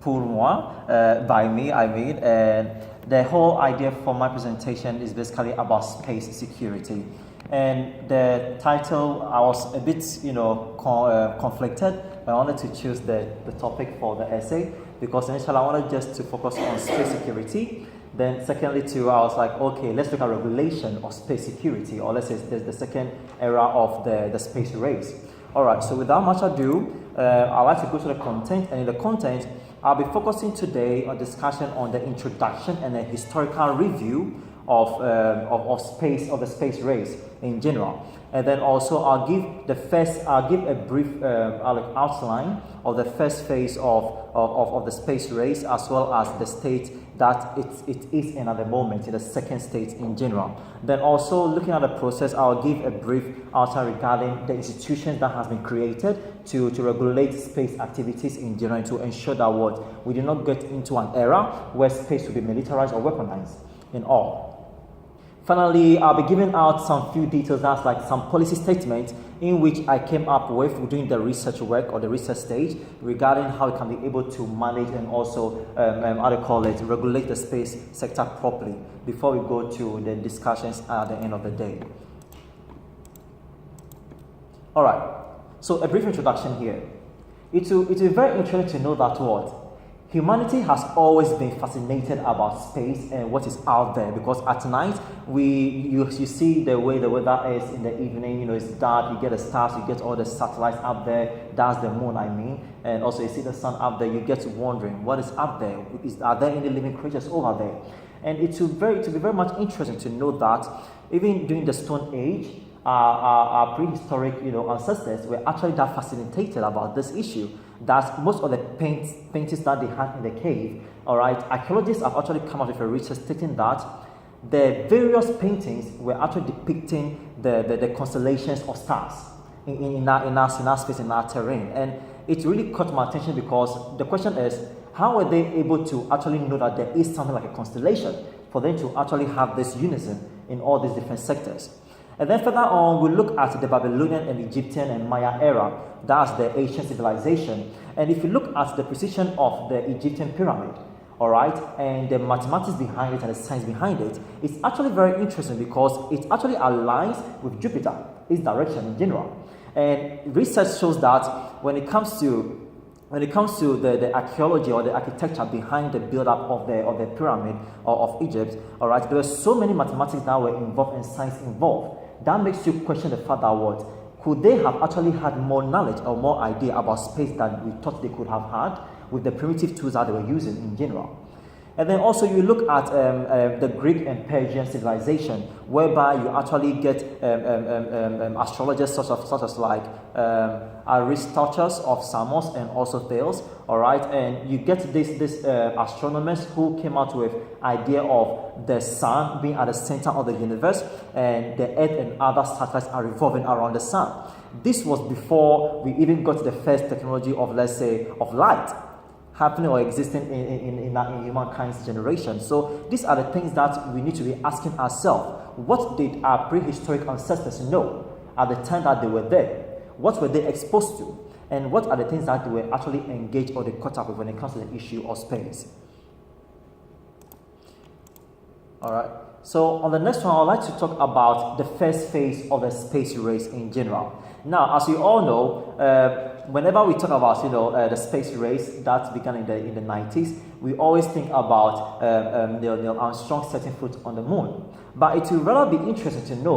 pour moi, by me, I mean, and the whole idea for my presentation is basically about space security. And the title, I was a bit, conflicted. I wanted to choose the topic for the essay because initially I wanted just to focus on space security. Then secondly too, I was like, okay, let's look at regulation of space security, or let's say there's the second era of the space race. All right, so without much ado, I'd like to go to the content, and in the content, I'll be focusing today on discussion on the introduction and a historical review of the space race in general, and then also I'll give a brief outline of the first phase of the space race, as well as the state that it is in at the moment, in the second state in general. Then also looking at the process, I'll give a brief outline regarding the institutions that has been created to regulate space activities in general, to ensure that we do not get into an era where space will be militarized or weaponized in all. Finally, I'll be giving out some few details, that's like some policy statements in which I came up with doing the research work or the research stage regarding how we can be able to manage and also, regulate the space sector properly before we go to the discussions at the end of the day. All right, so a brief introduction here. It will be very interesting to know that humanity has always been fascinated about space and what is out there, because at night you see the way the weather is in the evening. It's dark, you get the stars, you get all the satellites up there, that's the moon I mean, and also you see the sun up there. You get wondering what is up there. Are there any living creatures over there? And it will be very much interesting to know that even during the Stone Age, our prehistoric ancestors were actually that fascinated about this issue, that most of the paintings that they had in the cave, all right, archaeologists have actually come out with a research stating that the various paintings were actually depicting the constellations of stars in our space, in our terrain. And it really caught my attention because the question is, how were they able to actually know that there is something like a constellation for them to actually have this unison in all these different sectors? And then further on, we look at the Babylonian and Egyptian and Maya era. That's the ancient civilization. And if you look at the precision of the Egyptian pyramid, all right, and the mathematics behind it and the science behind it, it's actually very interesting because it actually aligns with Jupiter, its direction in general. And research shows that when it comes to the archaeology or the architecture behind the build-up of the pyramid of Egypt, all right, there were so many mathematics that were involved and science involved. That makes you question the fact that could they have actually had more knowledge or more idea about space than we thought they could have had with the primitive tools that they were using in general. And then also you look at the Greek and Persian civilization, whereby you actually get astrologers such as like Aristotle of Samos and also Thales, all right, and you get this astronomers who came out with idea of the sun being at the center of the universe, and the Earth and other satellites are revolving around the sun. This was before we even got the first technology of, let's say, of light happening or existing in humankind's generation. So these are the things that we need to be asking ourselves. What did our prehistoric ancestors know at the time that they were there? What were they exposed to? And what are the things that they were actually engaged or they caught up with when it comes to the issue of space? All right. So on the next one, I'd like to talk about the first phase of the space race in general. Now, as you all know, whenever we talk about the space race that began in the 90s, we always think about Neil Armstrong setting foot on the moon. But it will rather be interesting to know